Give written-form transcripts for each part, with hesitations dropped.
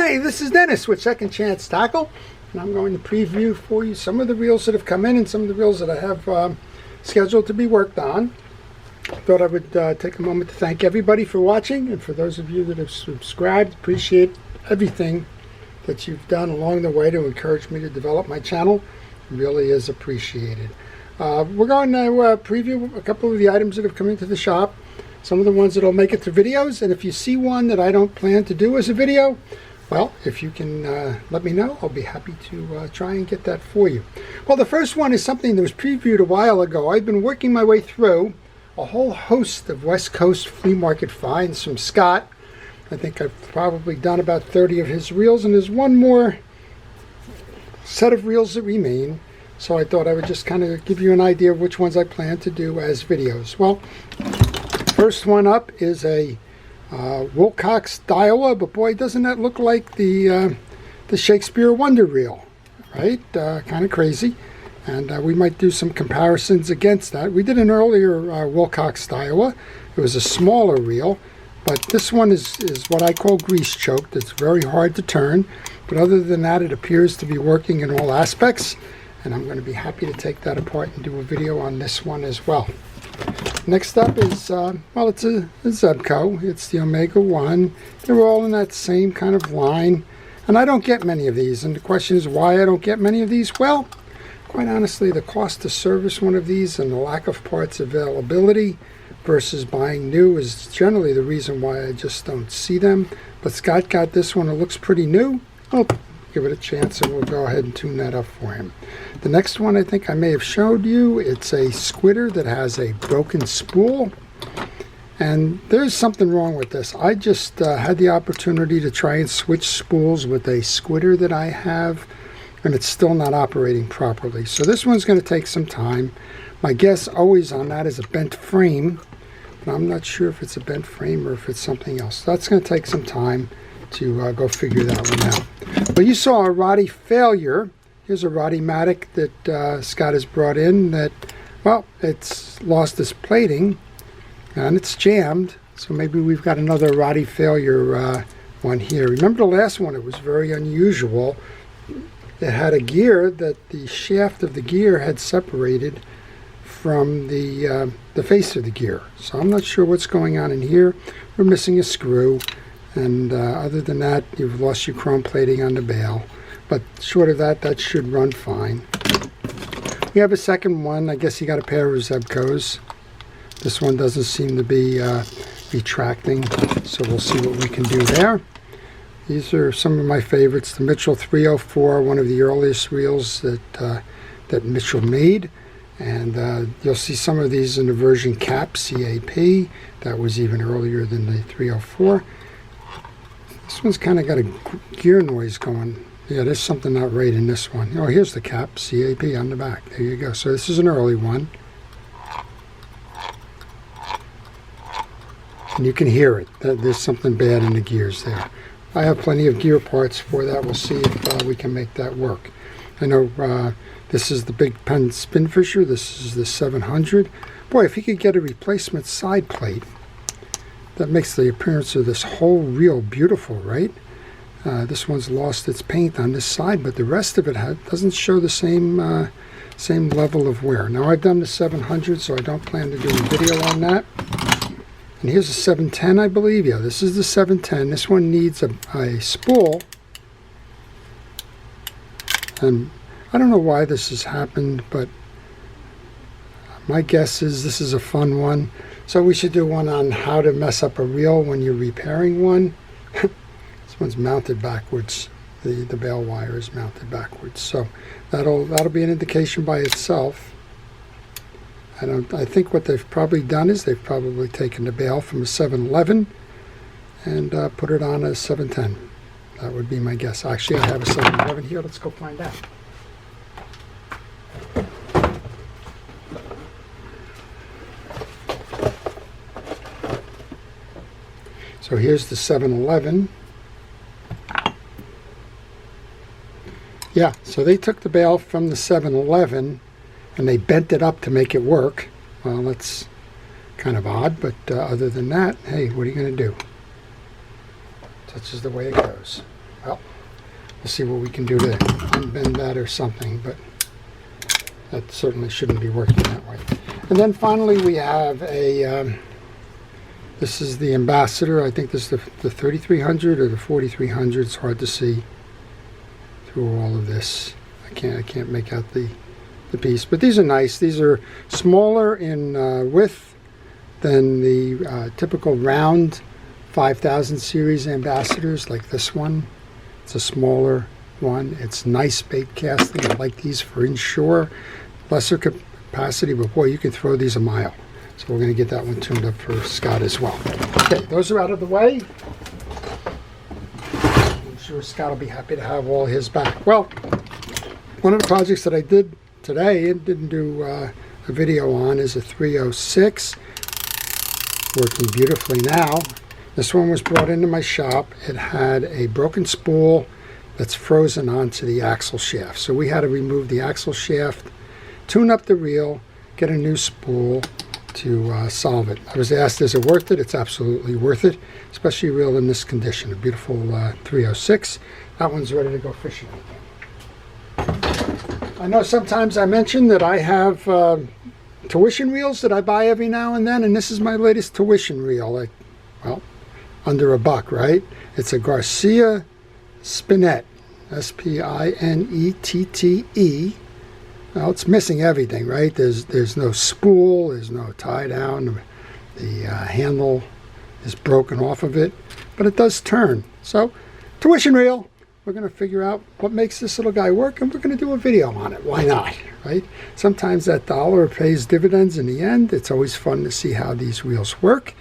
Hi, this is Dennis with Second Chance Tackle, and I'm going to preview for you some of the reels that have come in and some of the reels that I have scheduled to be worked on. I thought I would take a moment to thank everybody for watching, and for those of you that have subscribed, appreciate everything that you've done along the way to encourage me to develop my channel. It really is appreciated. We're going to preview a couple of the items that have come into the shop, some of the ones that will make it to videos, and if you see one that I don't plan to do as a video, well, if you can let me know, I'll be happy to try and get that for you. Well, the first one is something that was previewed a while ago. I've been working my way through a whole host of West Coast flea market finds from Scott. I think I've probably done about 30 of his reels, and there's one more set of reels that remain. So I thought I would just kind of give you an idea of which ones I plan to do as videos. Well, first one up is a Wilcox Dialer, but boy, doesn't that look like the Shakespeare Wonder Reel, right? Kind of crazy, and we might do some comparisons against that. We did an earlier Wilcox Dialer. It was a smaller reel, but this one is what I call grease choked. It's very hard to turn, but other than that, it appears to be working in all aspects, and I'm going to be happy to take that apart and do a video on this one as well. Next up is, well, it's a Zebco. It's the Omega 1. They're all in that same kind of line. And I don't get many of these. And the question is why I don't get many of these. Well, quite honestly, the cost to service one of these and the lack of parts availability versus buying new is generally the reason why I just don't see them. But Scott got this one. It looks pretty new. I'll give it a chance and we'll go ahead and tune that up for him. The next one I think I may have showed you, it's a Squitter that has a broken spool, and there's something wrong with this. I just had the opportunity to try and switch spools with a Squitter that I have, and it's still not operating properly. So this one's going to take some time. My guess always on that is a bent frame, but I'm not sure if it's a bent frame or if it's something else. That's going to take some time to go figure that one out. But you saw a Roddy failure. Here's a Roddy-matic that Scott has brought in that, well, it's lost its plating and it's jammed. So maybe we've got another Roddy failure one here. Remember the last one? It was very unusual. It had a gear that the shaft of the gear had separated from the face of the gear. So I'm not sure what's going on in here. We're missing a screw. And other than that, you've lost your chrome plating on the bail. But short of that, that should run fine. We have a second one. I guess you got a pair of Zebcos. This one doesn't seem to be retracting, so we'll see what we can do there. These are some of my favorites. The Mitchell 304, one of the earliest reels that Mitchell made. And you'll see some of these in the version CAP. That was even earlier than the 304. This one's kind of got a gear noise going. Yeah, there's something not right in this one. Oh, here's the CAP on the back. There you go. So this is an early one. And you can hear it. There's something bad in the gears there. I have plenty of gear parts for that. We'll see if we can make that work. I know this is the Big Pen Spinfisher. This is the 700. Boy, if you could get a replacement side plate, that makes the appearance of this whole reel beautiful, right? This one's lost its paint on this side, but the rest of it doesn't show the same level of wear. Now I've done the 700, so I don't plan to do a video on that. And here's a 710, I believe. Yeah, this is the 710. This one needs a spool. And I don't know why this has happened, but my guess is this is a fun one. So we should do one on how to mess up a reel when you're repairing one. This one's mounted backwards. The bail wire is mounted backwards. So that'll be an indication by itself. I think what they've probably done is they've probably taken the bail from a 711 and put it on a 710. That would be my guess. Actually, I have a 711 here. Let's go find out. So here's the 711. Yeah, so they took the bail from the 711 and they bent it up to make it work. Well, that's kind of odd, but other than that, hey, what are you going to do? Such is the way it goes. Well, we'll see what we can do to unbend that or something, but that certainly shouldn't be working that way. And then finally we have a, this is the Ambassador. I think this is the 3300 or the 4300. It's hard to see through all of this. I can't make out the piece, but these are nice. These are smaller in width than the typical round 5000 series Ambassadors like this one. It's a smaller one. It's nice bait casting. I like these for inshore. Lesser capacity, but boy, you can throw these a mile. So we're going to get that one tuned up for Scott as well. Okay, those are out of the way. I'm sure Scott will be happy to have all his back. Well, one of the projects that I did today and didn't do a video on is a 306. Working beautifully now. This one was brought into my shop. It had a broken spool that's frozen onto the axle shaft. So we had to remove the axle shaft, tune up the reel, get a new spool to solve it. I was asked, is it worth it? It's absolutely worth it, especially a reel in this condition. A beautiful 306. That one's ready to go fishing. I know sometimes I mention that I have tuition reels that I buy every now and then, and this is my latest tuition reel. Well, under $1, right? It's a Garcia Spinette, S-P-I-N-E-T-T-E. Well, it's missing everything, right? There's no spool, there's no tie down, the handle is broken off of it, but it does turn. So, tuition reel. We're going to figure out what makes this little guy work, and we're going to do a video on it. Why not, right? Sometimes that dollar pays dividends in the end. It's always fun to see how these reels work.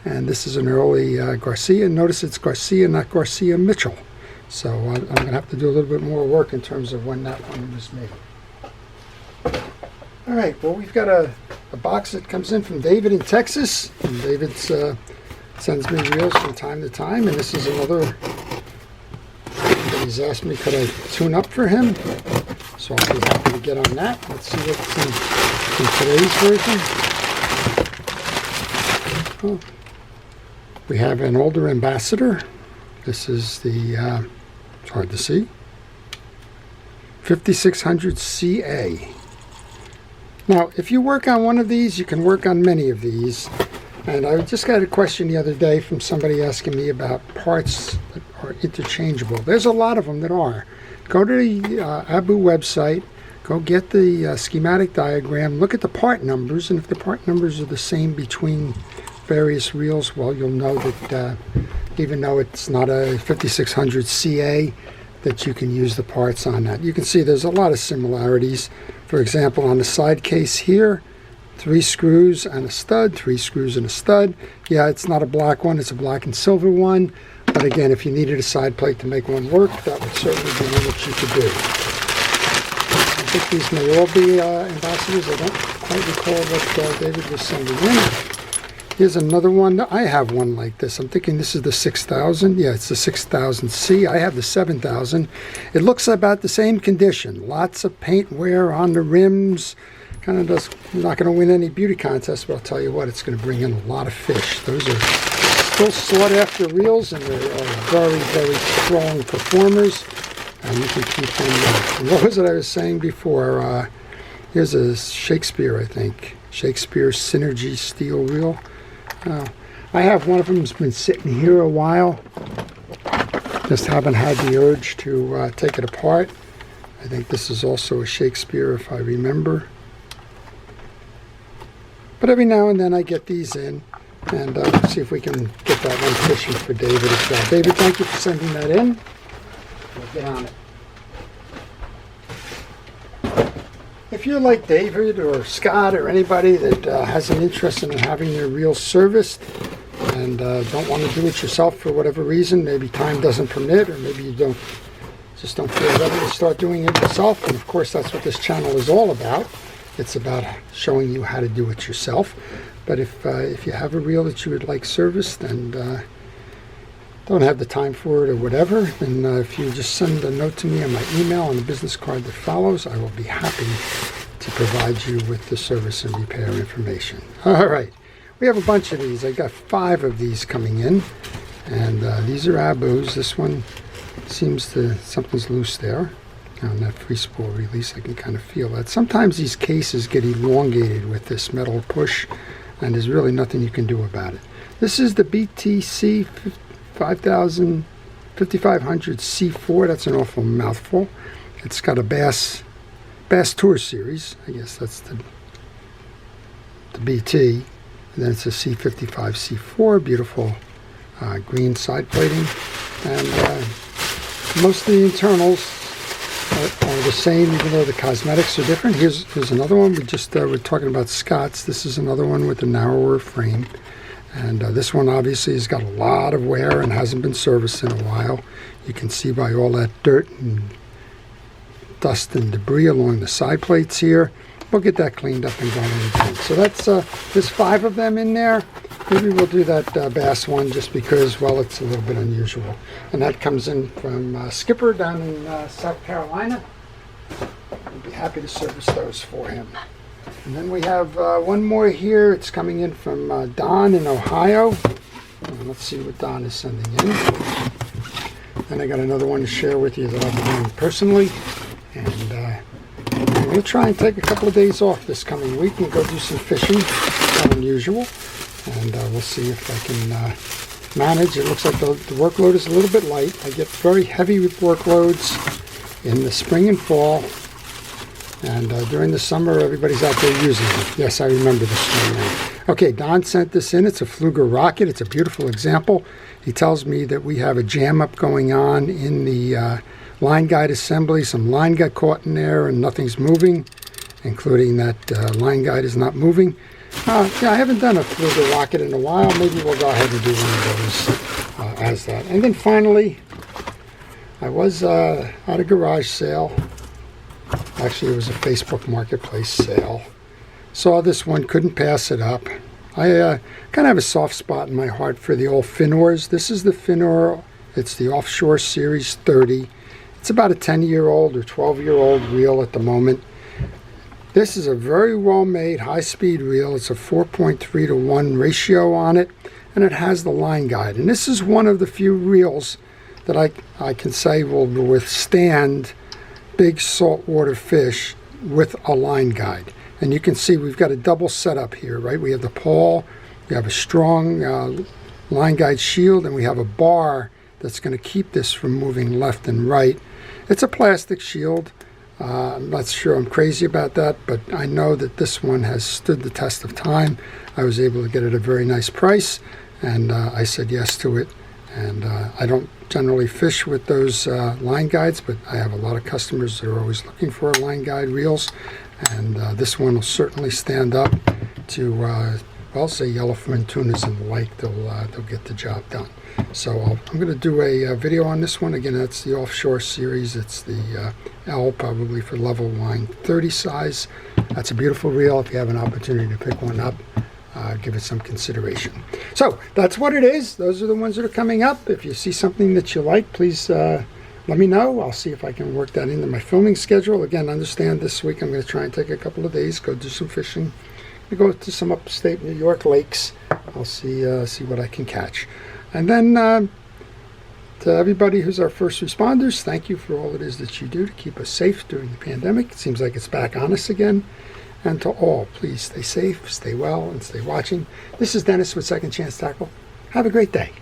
And this is an early Garcia. Notice it's Garcia, not Garcia Mitchell. So I'm going to have to do a little bit more work in terms of when that one was made. All right, well, we've got a box that comes in from David in Texas. And David sends me reels from time to time, and this is another. He's asked me could I tune up for him, so I'll be happy to get on that. Let's see what's in today's version. Oh, we have an older Ambassador. This is the, it's hard to see, 5600 CA. Now, if you work on one of these, you can work on many of these. And I just got a question the other day from somebody asking me about parts that are interchangeable. There's a lot of them that are. Go to the Abu website, go get the schematic diagram, look at the part numbers, and if the part numbers are the same between various reels, well, you'll know that even though it's not a 5600 CA, that you can use the parts on that. You can see there's a lot of similarities. For example, on the side case here, 3 screws and a stud, 3 screws and a stud. Yeah, it's not a black one, it's a black and silver one. But again, if you needed a side plate to make one work, that would certainly be one that you could do. I think these may all be Ambassadors. I don't quite recall what David was sending in. Here's another one. I have one like this. I'm thinking this is the 6000. Yeah, it's the 6000C. I have the 7000. It looks about the same condition. Lots of paint wear on the rims. Kind of does, not going to win any beauty contests, but I'll tell you what, it's going to bring in a lot of fish. Those are still sought after reels, and they're very, very strong performers, and you can keep them. What was it I was saying before? Here's a Shakespeare, I think. Shakespeare Synergy steel reel. I have one of them that's been sitting here a while. Just haven't had the urge to take it apart. I think this is also a Shakespeare, if I remember. But every now and then I get these in, and see if we can get that one fishing for David as well. David, thank you for sending that in. We'll get on it. If you're like David or Scott or anybody that has an interest in having your reel serviced and don't want to do it yourself for whatever reason, maybe time doesn't permit, or maybe you just don't feel ready to start doing it yourself, and of course that's what this channel is all about. It's about showing you how to do it yourself. But if you have a reel that you would like serviced and don't have the time for it or whatever, then if you just send a note to me on my email on the business card that follows, I will be happy to provide you with the service and repair information. All right, we have a bunch of these. I got 5 of these coming in, and these are Abus. This one something's loose there. On that free spool release, I can kind of feel that. Sometimes these cases get elongated with this metal push, and there's really nothing you can do about it. This is the BTC 5500 C4. That's an awful mouthful. It's got a Bass Tour series. I guess that's the BT. And then it's a C55 C4. Beautiful green side plating. And most of the internals are the same, even though the cosmetics are different. Here's another one. We're talking about Scott's. This is another one with a narrower frame. And this one obviously has got a lot of wear and hasn't been serviced in a while. You can see by all that dirt and dust and debris along the side plates here. We'll get that cleaned up and going again. So there's 5 of them in there. Maybe we'll do that Bass one just because, well, it's a little bit unusual. And that comes in from Skipper down in South Carolina. I'll be happy to service those for him. And then we have one more here. It's coming in from Don in Ohio. And let's see what Don is sending in. Then I got another one to share with you that I've been doing personally. And we'll try and take a couple of days off this coming week and go do some fishing. Not unusual. And we'll see if I can manage. It looks like the workload is a little bit light. I get very heavy workloads in the spring and fall. And during the summer, everybody's out there using it. Yes, I remember this one now. Okay, Don sent this in. It's a Fluger rocket. It's a beautiful example. He tells me that we have a jam up going on in the line guide assembly. Some line got caught in there and nothing's moving, including that line guide is not moving. Yeah, I haven't done a Fluger rocket in a while. Maybe we'll go ahead and do one of those as that. And then finally, I was at a garage sale. Actually, it was a Facebook Marketplace sale. Saw this one, couldn't pass it up. I kind of have a soft spot in my heart for the old Finors. This is the Finoro. It's the Offshore Series 30. It's about a 10-year-old or 12-year-old reel at the moment. This is a very well-made high-speed reel. It's a 4.3 to 1 ratio on it, and it has the line guide. And this is one of the few reels that I can say will withstand big saltwater fish with a line guide. And you can see we've got a double setup here, right? We have the pawl, we have a strong line guide shield, and we have a bar that's going to keep this from moving left and right. It's a plastic shield. I'm not sure I'm crazy about that, but I know that this one has stood the test of time. I was able to get it at a very nice price, and I said yes to it. And I don't generally fish with those line guides, but I have a lot of customers that are always looking for line guide reels, and this one will certainly stand up to, well, say yellowfin tunas and the like. They'll get the job done. So I'm going to do a video on this one. Again, that's the Offshore Series. It's the L, probably for level line 30 size. That's a beautiful reel. If you have an opportunity to pick one up, give it some consideration. So that's what it is. Those are the ones that are coming up. If you see something that you like, please let me know. I'll see if I can work that into my filming schedule. Again, understand this week I'm going to try and take a couple of days, go do some fishing. We go to some upstate New York lakes. I'll see what I can catch. And then to everybody who's our first responders, thank you for all it is that you do to keep us safe during the pandemic. It seems like it's back on us again. And to all, please stay safe, stay well, and stay watching. This is Dennis with Second Chance Tackle. Have a great day.